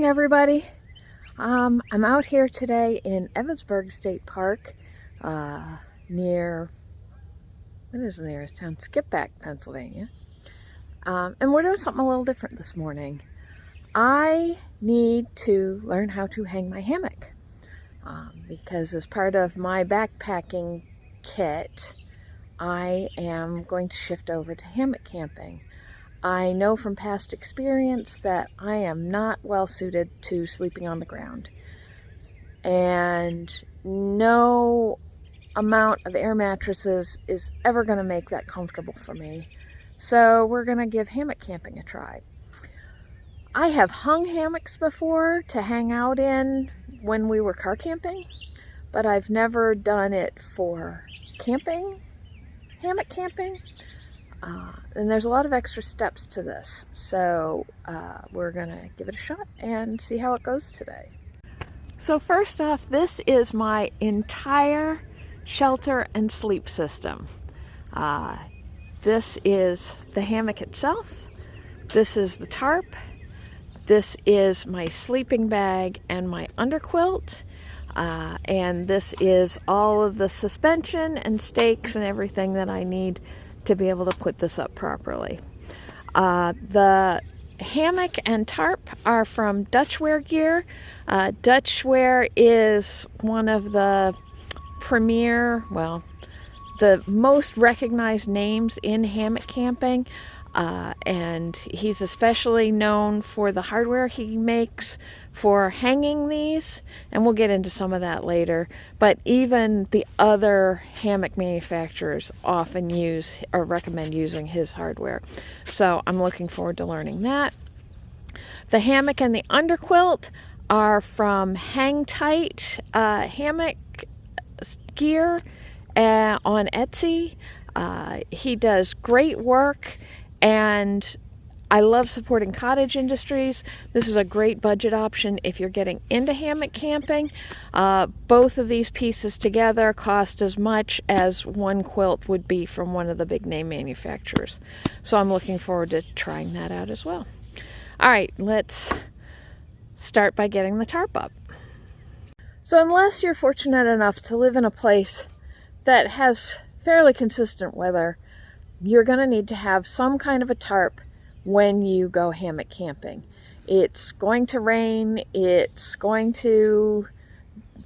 everybody. I'm out here today in Evansburg State Park near, what is the nearest town? Skipback, Pennsylvania. And we're doing something a little different this morning. I need to learn how to hang my hammock because as part of my backpacking kit, I am going to shift over to hammock camping. I know from past experience that I am not well suited to sleeping on the ground, and no amount of air mattresses is ever going to make that comfortable for me. So we're going to give hammock camping a try. I have hung hammocks before to hang out in when we were car camping, but I've never done it for camping, hammock camping. And there's a lot of extra steps to this, so we're gonna give it a shot and see how it goes today. So first off, this is my entire shelter and sleep system. This is the hammock itself, this is the tarp, this is my sleeping bag and my underquilt, and this is all of the suspension and stakes and everything that I need to be able to put this up properly. The hammock and tarp are from Dutchware Gear. Dutchware is one of the premier, well, the most recognized names in hammock camping, and he's especially known for the hardware he makes for hanging these, and we'll get into some of that later. But even the other hammock manufacturers often use or recommend using his hardware. So I'm looking forward to learning that. The hammock and the underquilt are from Hang Tight Hammock Gear on Etsy. He does great work, and I love supporting cottage industries. This is a great budget option if you're getting into hammock camping. Both of these pieces together cost as much as one quilt would be from one of the big name manufacturers. So I'm looking forward to trying that out as well. All right, let's start by getting the tarp up. So unless you're fortunate enough to live in a place that has fairly consistent weather, you're gonna need to have some kind of a tarp when you go hammock camping. It's going to rain, it's going to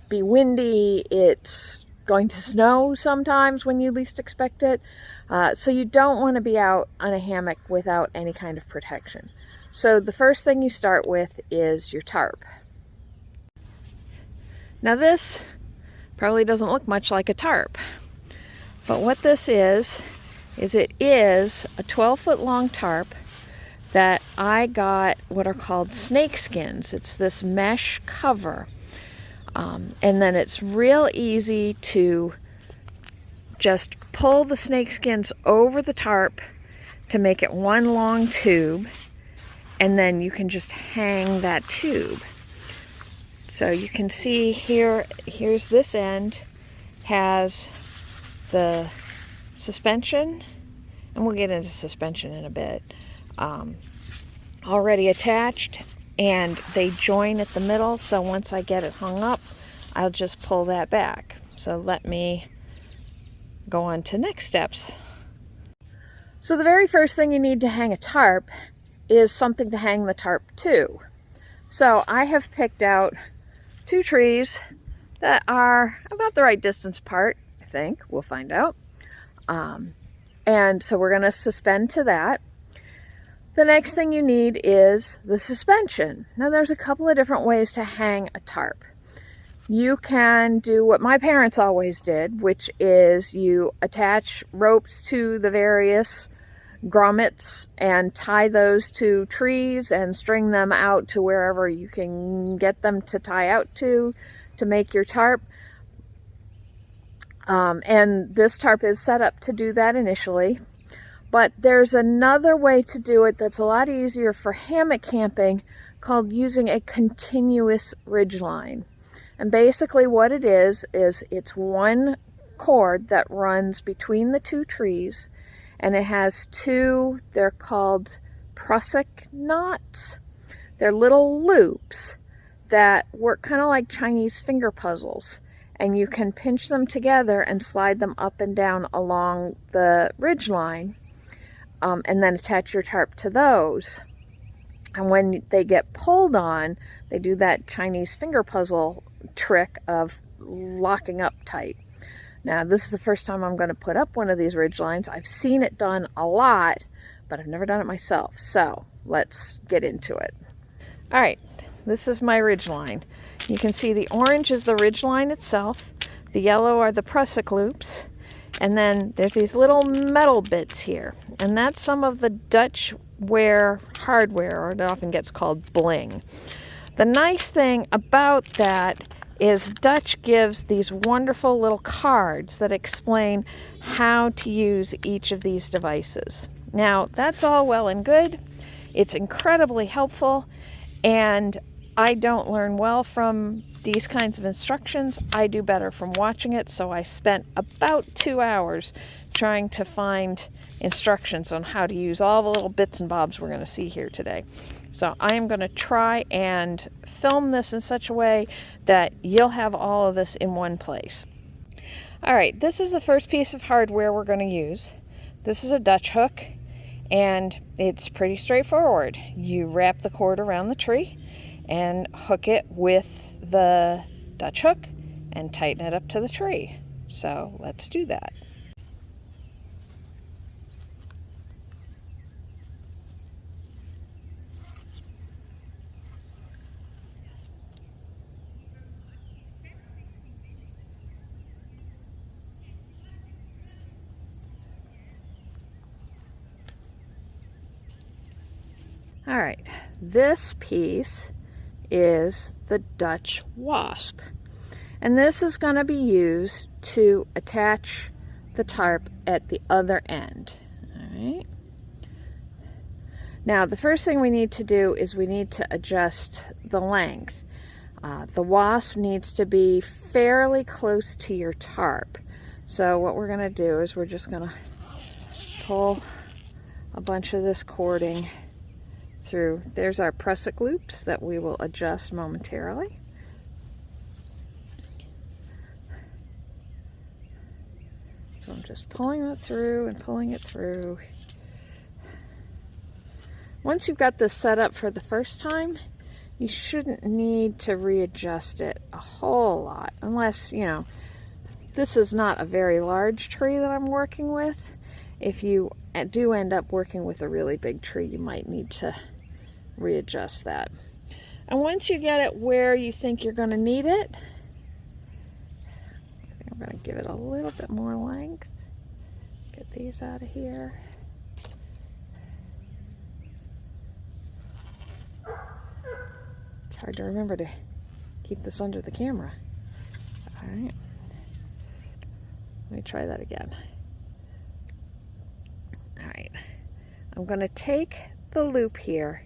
be windy, it's going to snow sometimes when you least expect it. So you don't want to be out on a hammock without any kind of protection. So the first thing you start with is your tarp. Now this probably doesn't look much like a tarp, but what this is it is a 12-foot long tarp that I got what are called snake skins. It's this mesh cover. And then it's real easy to just pull the snake skins over the tarp to make it one long tube, and then you can just hang that tube. So you can see here's this end has the suspension, and we'll get into suspension in a bit, already attached, and they join at the middle. So once I get it hung up, I'll just pull that back. So let me go on to next steps. So the very first thing you need to hang a tarp is something to hang the tarp to. So I have picked out two trees that are about the right distance apart, I think. We'll find out. And so we're going to suspend to that. The next thing you need is the suspension. Now there's a couple of different ways to hang a tarp. You can do what my parents always did, which is you attach ropes to the various grommets and tie those to trees and string them out to wherever you can get them to tie out to make your tarp. And this tarp is set up to do that initially. But there's another way to do it that's a lot easier for hammock camping, called using a continuous ridge line. And basically what it is it's one cord that runs between the two trees, and it has two, they're called prusik knots. They're little loops that work kind of like Chinese finger puzzles, and you can pinch them together and slide them up and down along the ridge line, and then attach your tarp to those. And when they get pulled on, they do that Chinese finger puzzle trick of locking up tight. Now, this is the first time I'm going to put up one of these ridge lines. I've seen it done a lot, but I've never done it myself. So let's get into it. All right, this is my ridge line. You can see the orange is the ridge line itself. The yellow are the prusik loops. And then there's these little metal bits here. And that's some of the Dutch ware hardware, or it often gets called bling. The nice thing about that is Dutch gives these wonderful little cards that explain how to use each of these devices. Now, that's all well and good. It's incredibly helpful, and I don't learn well from these kinds of instructions. I do better from watching it, so I spent about 2 hours trying to find instructions on how to use all the little bits and bobs we're going to see here today. So I am going to try and film this in such a way that you'll have all of this in one place. All right, this is the first piece of hardware we're going to use. This is a Dutch hook, and it's pretty straightforward. You wrap the cord around the tree and hook it with the Dutch hook and tighten it up to the tree. So let's do that. All right, this piece is the Dutch wasp, and this is going to be used to attach the tarp at the other end. All right. Now, the first thing we need to do is we need to adjust the length. The wasp needs to be fairly close to your tarp. So what we're going to do is we're just going to pull a bunch of this cording through. There's our prusik loops that we will adjust momentarily. So I'm just pulling it through and pulling it through. Once you've got this set up for the first time, you shouldn't need to readjust it a whole lot, unless, you know, this is not a very large tree that I'm working with. If you do end up working with a really big tree, you might need to readjust that. And once you get it where you think you're going to need it, I think I'm going to give it a little bit more length. Get these out of here. It's hard to remember to keep this under the camera. All right. Let me try that again. All right. I'm going to take the loop here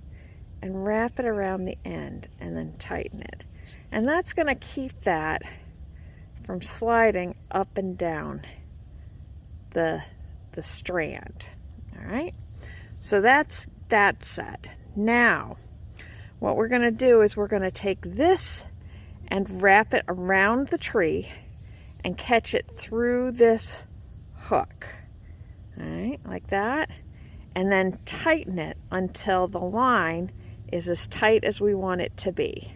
and wrap it around the end and then tighten it. And that's going to keep that from sliding up and down the strand. All right. So that's that set. Now, what we're going to do is we're going to take this and wrap it around the tree and catch it through this hook. All right, like that. And then tighten it until the line is as tight as we want it to be.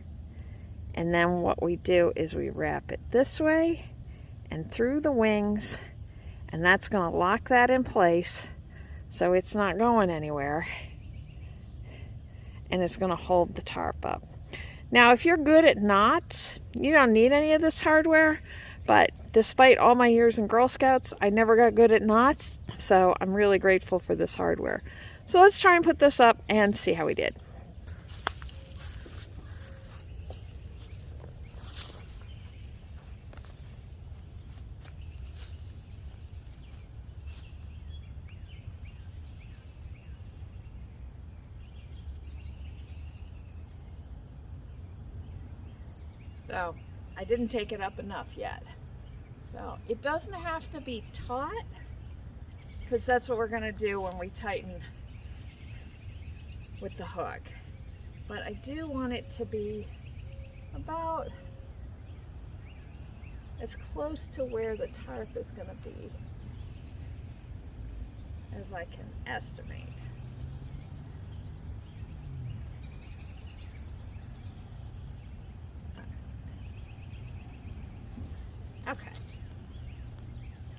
And then what we do is we wrap it this way and through the wings, and that's going to lock that in place so it's not going anywhere, and it's going to hold the tarp up. Now, if you're good at knots, you don't need any of this hardware, but despite all my years in Girl Scouts, I never got good at knots, so I'm really grateful for this hardware. So let's try and put this up and see how we did. So I didn't take it up enough yet. So it doesn't have to be taut, because that's what we're going to do when we tighten with the hook. but I do want it to be about as close to where the tarp is going to be as I can estimate. Okay,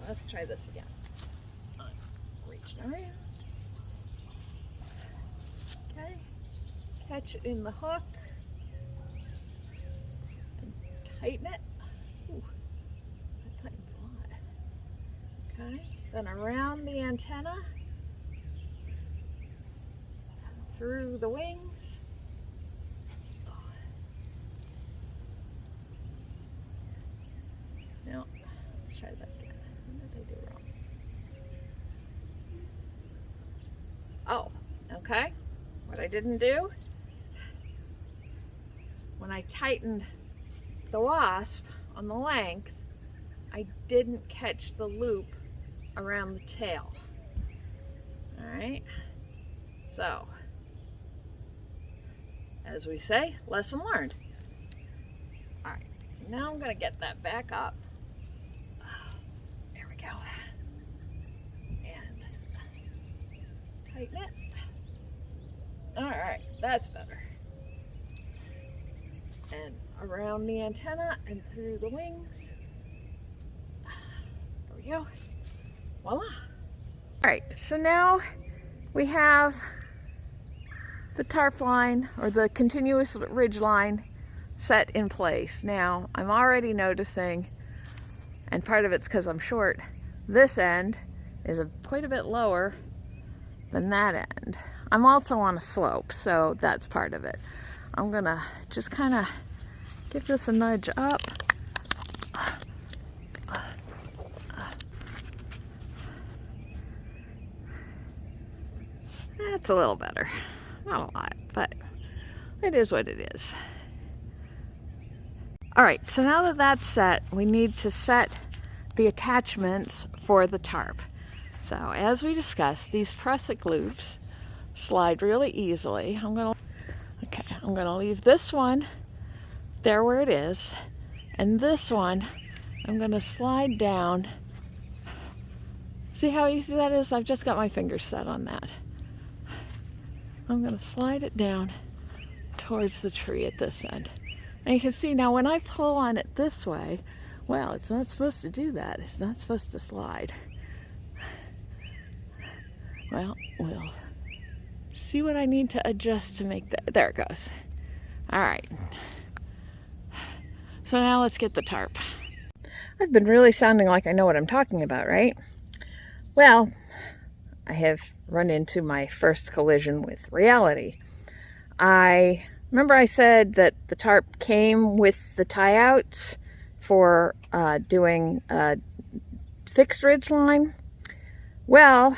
let's try this again. I'm reaching around. Okay, catch it in the hook and tighten it. Ooh, that tightens a lot. Okay, then around the antenna, through the wings. Now, let's try that again. What did I do wrong? Oh, okay. What I didn't do, when I tightened the wasp on the length, I didn't catch the loop around the tail. All right, so as we say, lesson learned. All right, so now I'm gonna get that back up. There we go. And tighten it. All right, that's better. And around the antenna and through the wings. There we go. Voila. All right, so now we have the tarp line, or the continuous ridge line, set in place. Now, I'm already noticing, and part of it's because I'm short, this end is quite a bit lower than that end. I'm also on a slope, so that's part of it. I'm gonna just kind of give this a nudge up. That's a little better. Not a lot, but it is what it is. All right, so now that that's set, we need to set the attachments for the tarp. So as we discussed, these prusik loops slide really easily. I'm gonna leave this one there where it is, and this one I'm gonna slide down. See how easy that is? I've just got my fingers set on that. I'm gonna slide it down towards the tree at this end. And you can see now when I pull on it this way, well, it's not supposed to do that. It's not supposed to slide. Well, we'll see what I need to adjust to make that. There it goes. All right. So now let's get the tarp. I've been really sounding like I know what I'm talking about, right? Well, I have run into my first collision with reality. I remember I said that the tarp came with the tie-outs for doing a fixed ridge line. Well,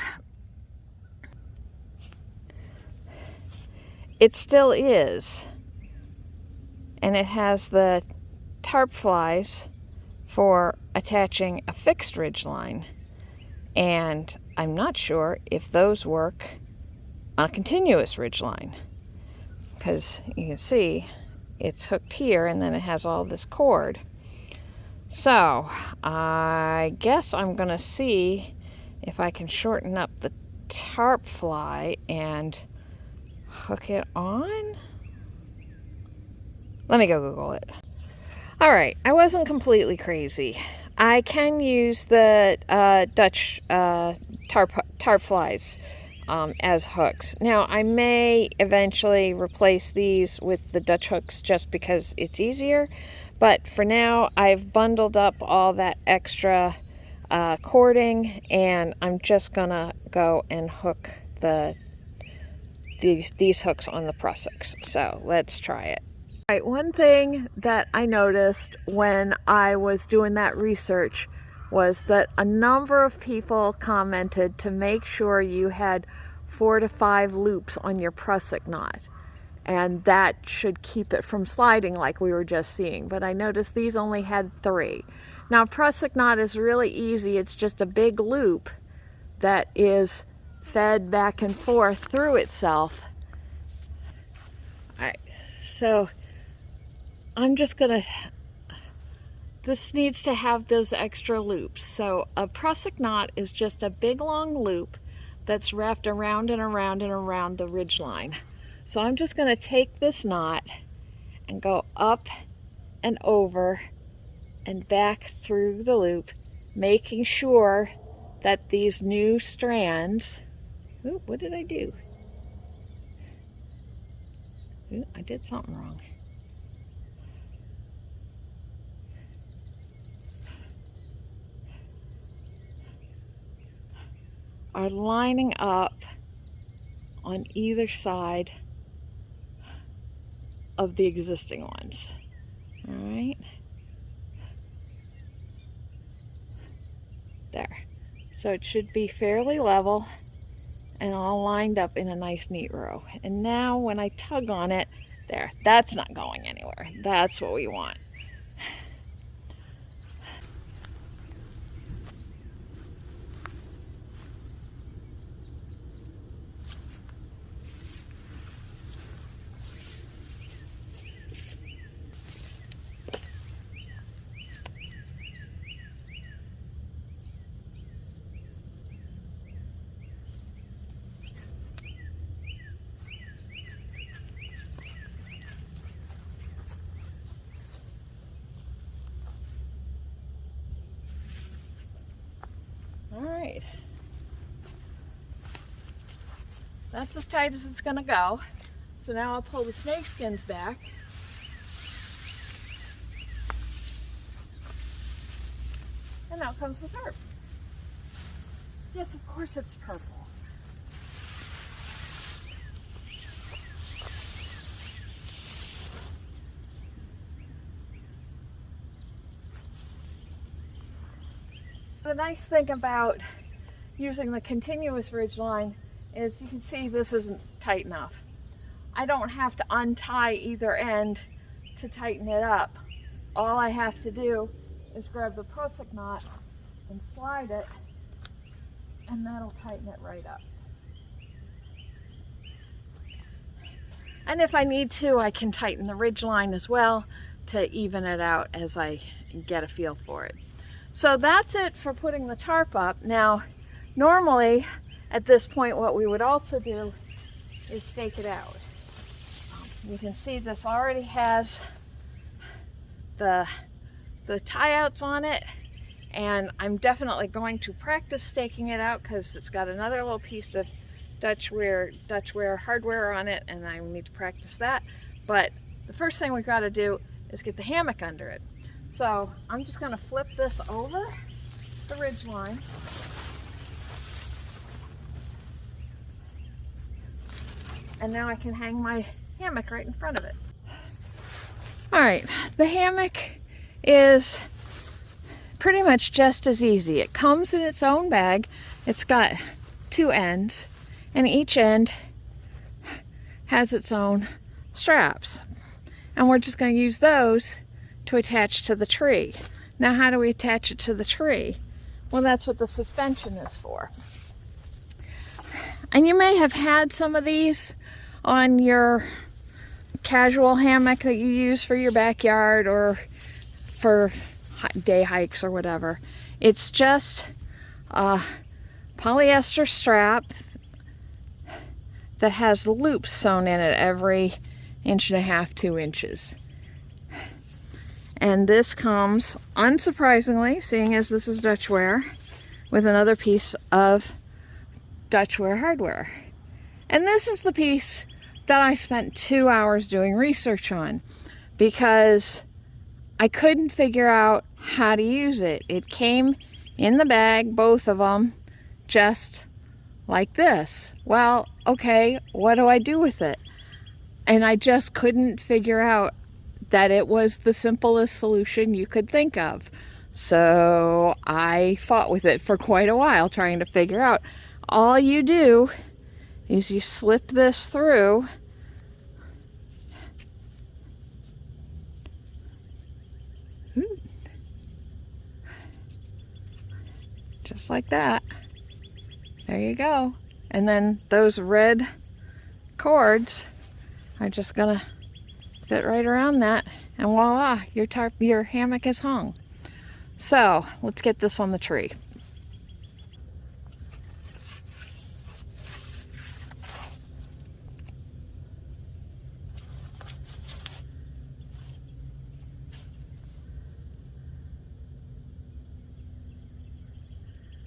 it still is, and it has the tarp flies for attaching a fixed ridge line, and I'm not sure if those work on a continuous ridge line, because you can see it's hooked here and then it has all this cord. So I guess I'm gonna see if I can shorten up the tarp fly and hook it on. Let me go Google it. All right, I wasn't completely crazy. I can use the Dutch tarp flies as hooks. Now, I may eventually replace these with the Dutch hooks just because it's easier, but for now, I've bundled up all that extra cording, and I'm just gonna go and hook these hooks on the prusiks. So let's try it. All right, one thing that I noticed when I was doing that research was that a number of people commented to make sure you had 4 to 5 loops on your prusik knot, and that should keep it from sliding like we were just seeing. But I noticed these only had 3. Now, prusik knot is really easy. It's just a big loop that is fed back and forth through itself. All right, So I'm just gonna, this needs to have those extra loops. So a prusik knot is just a big long loop that's wrapped around and around and around the ridge line. So I'm just gonna take this knot and go up and over and back through the loop, making sure that these new strands, ooh, what did I do? Ooh, I did something wrong. Are lining up on either side of the existing ones. All right. There. So it should be fairly level and all lined up in a nice neat row. And now when I tug on it, there, that's not going anywhere. That's what we want. All right, that's as tight as it's gonna go. So now I'll pull the snake skins back. And out comes the tarp. Yes, of course it's purple. The nice thing about using the continuous ridge line is you can see this isn't tight enough. I don't have to untie either end to tighten it up. All I have to do is grab the prusik knot and slide it, and that'll tighten it right up. And if I need to, I can tighten the ridge line as well to even it out as I get a feel for it. So that's it for putting the tarp up. Now, normally at this point, what we would also do is stake it out. You can see this already has the tie-outs on it, and I'm definitely going to practice staking it out because it's got another little piece of Dutchware hardware on it, and I need to practice that. But the first thing we've got to do is get the hammock under it. So I'm just going to flip this over the ridge line. And now I can hang my hammock right in front of it. All right, the hammock is pretty much just as easy. It comes in its own bag. It's got two ends, and each end has its own straps. And we're just going to use those to attach to the tree. Now, how do we attach it to the tree? Well, that's what the suspension is for. And you may have had some of these on your casual hammock that you use for your backyard or for day hikes or whatever. It's just a polyester strap that has the loops sewn in it every 1.5 to 2 inches. And this comes, unsurprisingly, seeing as this is Dutchware, with another piece of Dutchware hardware. And this is the piece that I spent 2 hours doing research on because I couldn't figure out how to use it. It came in the bag, both of them, just like this. Well, okay, what do I do with it? And I just couldn't figure out that it was the simplest solution you could think of. So I fought with it for quite a while trying to figure out. All you do is you slip this through just like that. There you go. And then those red cords are just gonna fit right around that, and voila, your hammock is hung. So let's get this on the tree.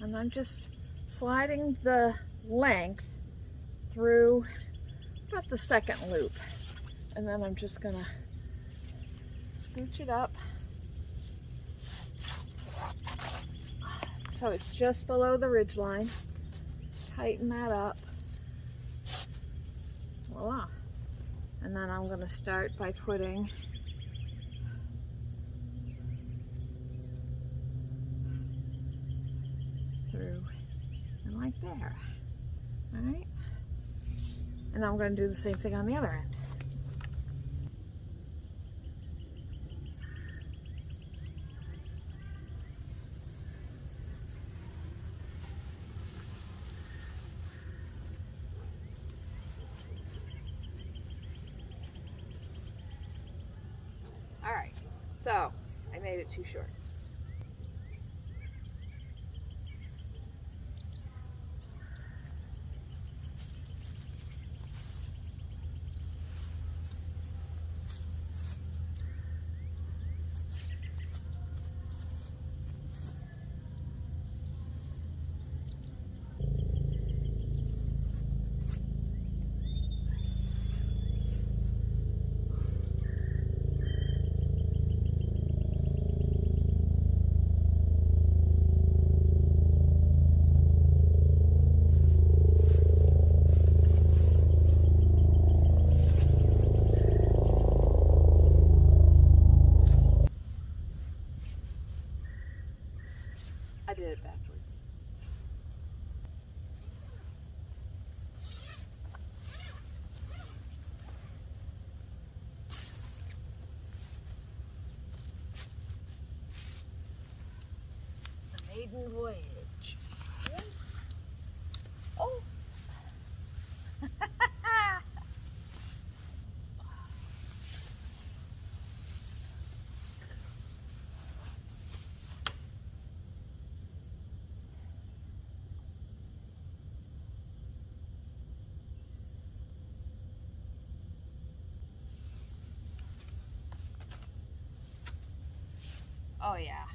And I'm just sliding the length through about the second loop. And then I'm just gonna scooch it up so it's just below the ridge line. Tighten that up. Voila. And then I'm gonna start by putting through and like there. All right. And I'm going to do the same thing on the other end. All right, so I made it too short. I did it backwards. The maiden voyage. Yeah. Oh. Oh yeah.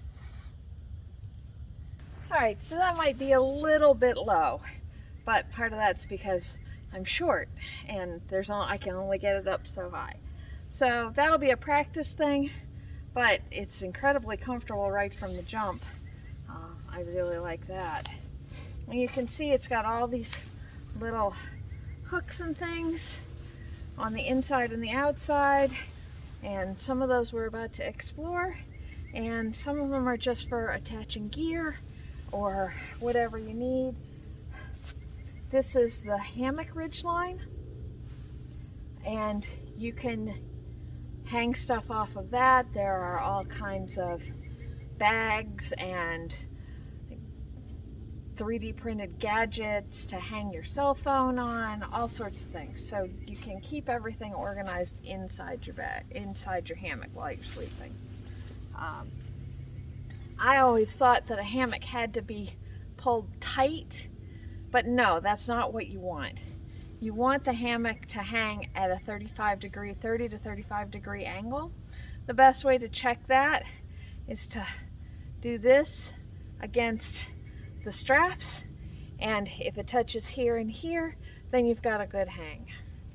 All right, so that might be a little bit low, but part of that's because I'm short and I can only get it up so high. So that'll be a practice thing, but it's incredibly comfortable right from the jump. I really like that. And you can see it's got all these little hooks and things on the inside and the outside, and some of those we're about to explore, and some of them are just for attaching gear or whatever you need. This is the hammock ridge line, and you can hang stuff off of that. There are all kinds of bags and 3D printed gadgets to hang your cell phone on, all sorts of things. So you can keep everything organized inside your bag, inside your hammock while you're sleeping. I always thought that a hammock had to be pulled tight, but no, that's not what you want. You want the hammock to hang at a 30 to 35 degree angle. The best way to check that is to do this against the straps, and if it touches here and here, then you've got a good hang.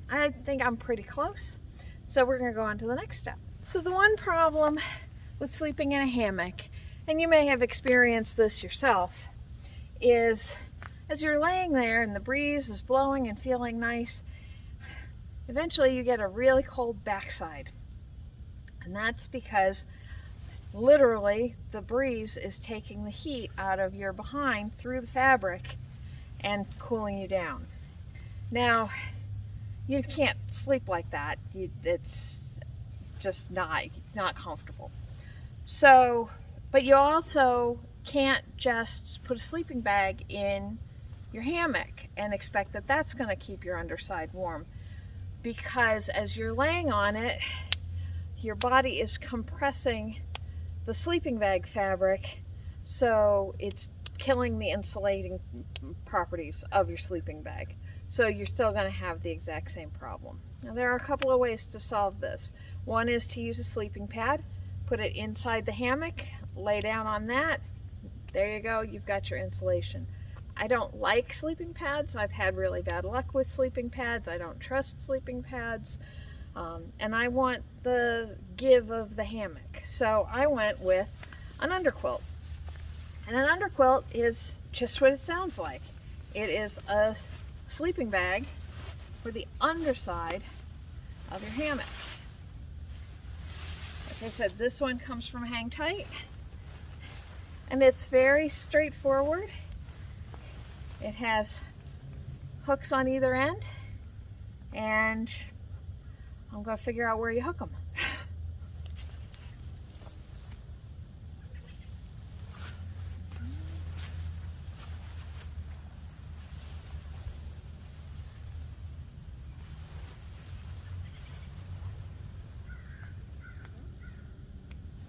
I think I'm pretty close, so we're gonna go on to the next step. So the one problem with sleeping in a hammock, and you may have experienced this yourself, is as you're laying there and the breeze is blowing and feeling nice, eventually you get a really cold backside. And that's because literally the breeze is taking the heat out of your behind through the fabric and cooling you down. Now, you can't sleep like that. It's just not comfortable. So, but you also can't just put a sleeping bag in your hammock and expect that that's going to keep your underside warm, because as you're laying on it, your body is compressing the sleeping bag fabric, so it's killing the insulating properties of your sleeping bag. So you're still going to have the exact same problem. Now there are a couple of ways to solve this. One is to use a sleeping pad, put it inside the hammock, lay down on that. There you go, you've got your insulation. I don't like sleeping pads. I've had really bad luck with sleeping pads. I don't trust sleeping pads. And I want the give of the hammock. So I went with an underquilt. And an underquilt is just what it sounds like. It is a sleeping bag for the underside of your hammock. Like I said, this one comes from Hang Tight, and it's very straightforward. It has hooks on either end, and I'm going to figure out where you hook them.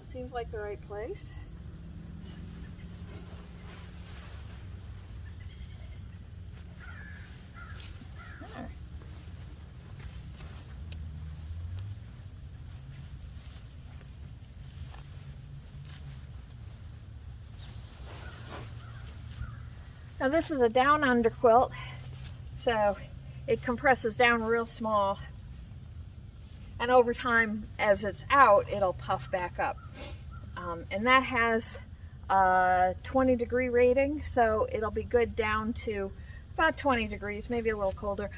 Seems like the right place. There. Now this is a down under quilt, so it compresses down real small. And over time, as it's out, it'll puff back up. And that has a 20-degree rating, so it'll be good down to about 20 degrees, maybe a little colder.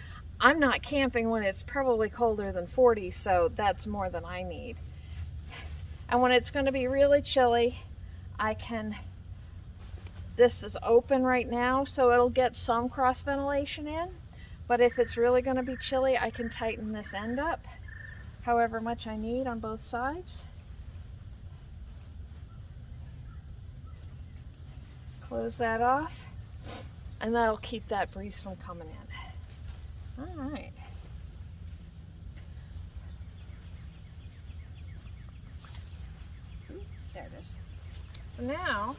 I'm not camping when it's probably colder than 40, so that's more than I need. And when it's going to be really chilly, this is open right now, so it'll get some cross ventilation in. But if it's really going to be chilly, I can tighten this end up however much I need on both sides. Close that off, and that'll keep that breeze from coming in. All right. There it is. So now,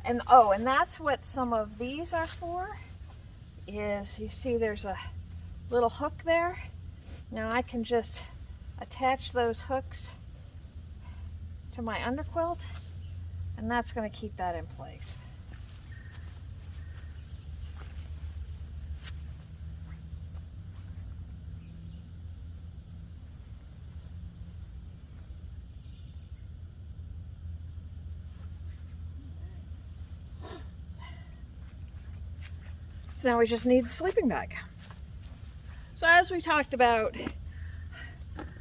and that's what some of these are for, is you see there's a little hook there. Now I can just attach those hooks to my underquilt, and that's going to keep that in place. So now we just need the sleeping bag. So as we talked about,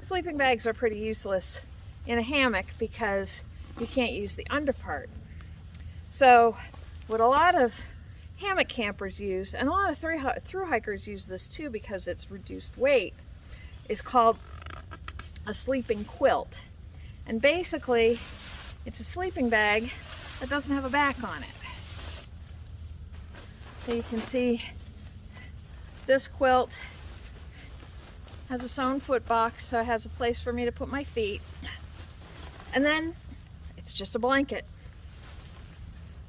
sleeping bags are pretty useless in a hammock because you can't use the under part. So what a lot of hammock campers use, and a lot of thru hikers use this too because it's reduced weight, is called a sleeping quilt. And basically it's a sleeping bag that doesn't have a back on it. So you can see this quilt has a sewn foot box, so it has a place for me to put my feet. And then it's just a blanket.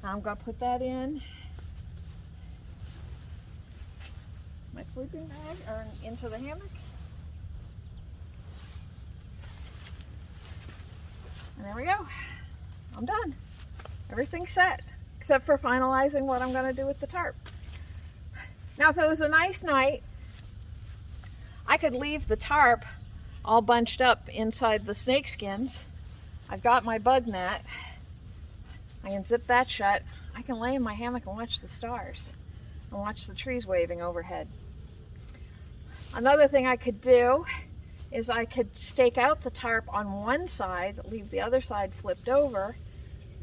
I'm going to put that in my sleeping bag or into the hammock. And there we go. I'm done. Everything's set, except for finalizing what I'm going to do with the tarp. Now, if it was a nice night, I could leave the tarp all bunched up inside the snake skins. I've got my bug net. I can zip that shut. I can lay in my hammock and watch the stars and watch the trees waving overhead. Another thing I could do is I could stake out the tarp on one side, leave the other side flipped over,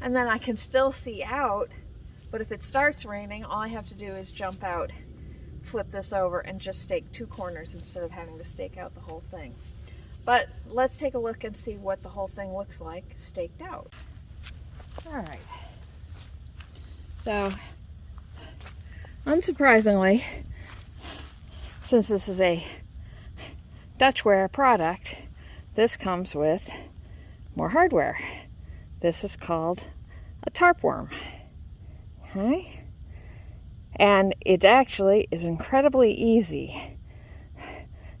and then I can still see out. But if it starts raining, all I have to do is jump out, flip this over, and just stake two corners instead of having to stake out the whole thing. But let's take a look and see what the whole thing looks like staked out. All right. So, unsurprisingly, since this is a Dutchware product, this comes with more hardware. This is called a tarp worm. Okay? And it actually is incredibly easy.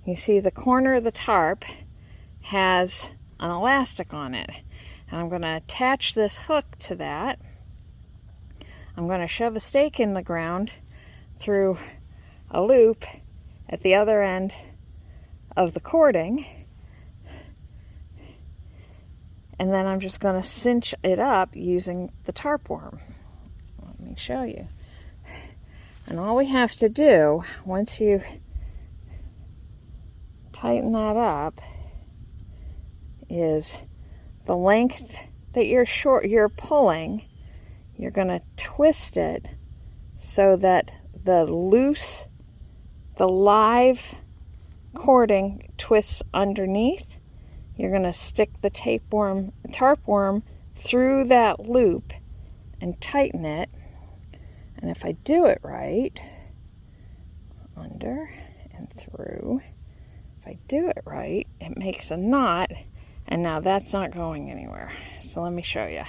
You see the corner of the tarp has an elastic on it. And I'm going to attach this hook to that. I'm going to shove a stake in the ground through a loop at the other end of the cording. And then I'm just going to cinch it up using the tarp worm. Let me show you. And all we have to do, once you tighten that up, is the length that you're pulling, you're going to twist it so that the live cording twists underneath. You're going to stick the tarp worm through that loop and tighten it. And if I do it right, under and through, if I do it right, it makes a knot, and now that's not going anywhere. So let me show you.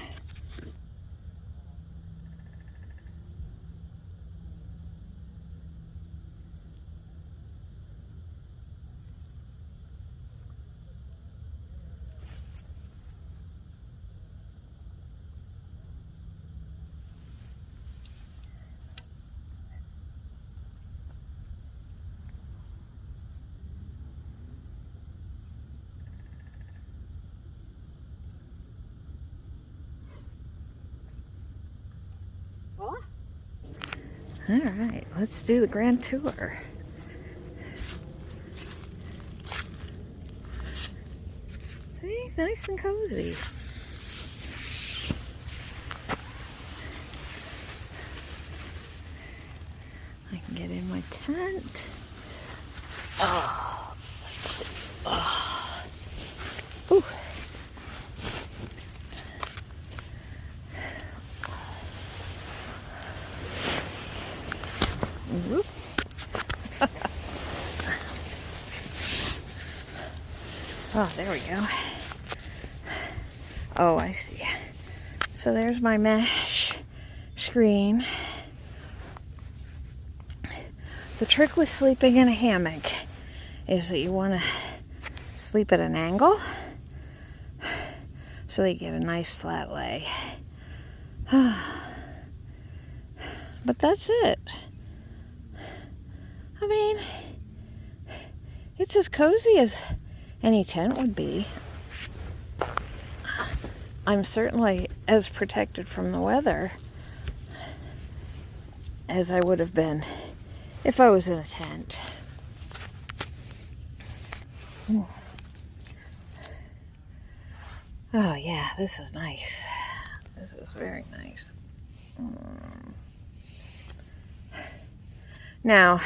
All right, let's do the grand tour. See, nice and cozy. I can get in my tent. Oh, let's see. Oh. Ooh. Whoop. Oh, there we go. Oh, I see. So there's my mesh screen. The trick with sleeping in a hammock is that you want to sleep at an angle so that you get a nice flat lay. But that's it. I mean, it's as cozy as any tent would be. I'm certainly as protected from the weather as I would have been if I was in a tent. Oh yeah, this is nice. This is very nice. Now,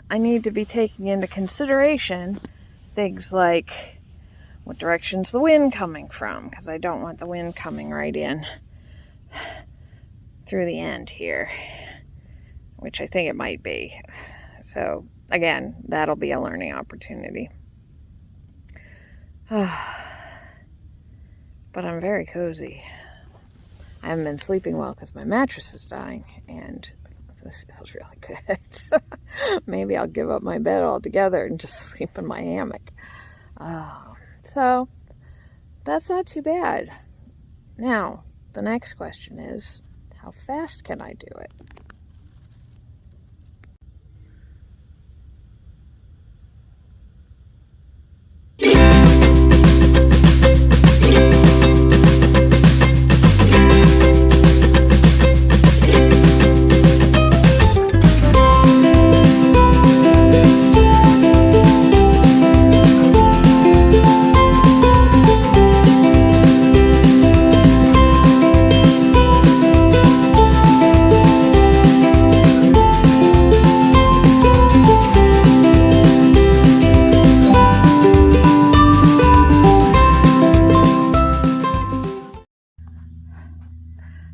I need to be taking into consideration things like what direction's the wind coming from, because I don't want the wind coming right in through the end here, which I think it might be. So again, that'll be a learning opportunity. But I'm very cozy. I haven't been sleeping well because my mattress is dying, and this feels really good. Maybe I'll give up my bed altogether and just sleep in my hammock. So that's not too bad. Now, the next question is, how fast can I do it?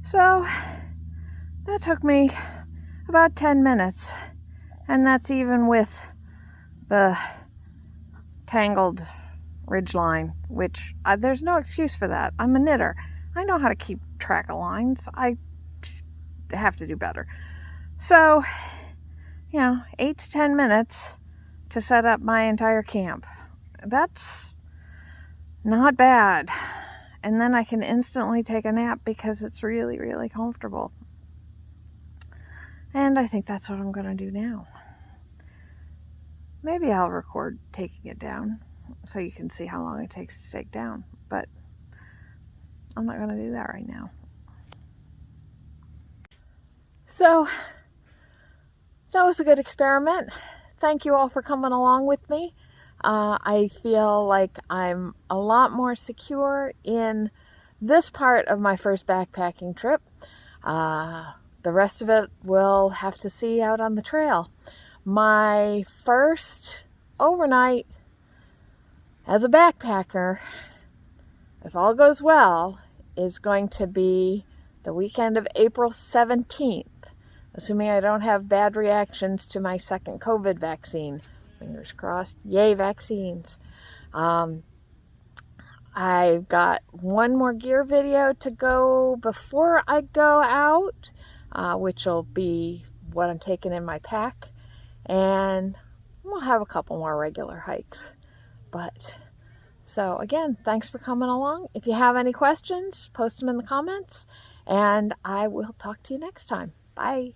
So that took me about 10 minutes, and that's even with the tangled ridge line, which there's no excuse for that. I'm a knitter. I know how to keep track of lines. I have to do better. So, 8 to 10 minutes to set up my entire camp. That's not bad. And then I can instantly take a nap because it's really, really comfortable. And I think that's what I'm going to do now. Maybe I'll record taking it down so you can see how long it takes to take down. But I'm not going to do that right now. So that was a good experiment. Thank you all for coming along with me. I feel like I'm a lot more secure in this part of my first backpacking trip. The rest of it we'll have to see out on the trail. My first overnight as a backpacker, if all goes well, is going to be the weekend of April 17th, assuming I don't have bad reactions to my second COVID vaccine. Fingers crossed. Yay, vaccines. I've got one more gear video to go before I go out, which will be what I'm taking in my pack. And we'll have a couple more regular hikes. So again, thanks for coming along. If you have any questions, post them in the comments. And I will talk to you next time. Bye.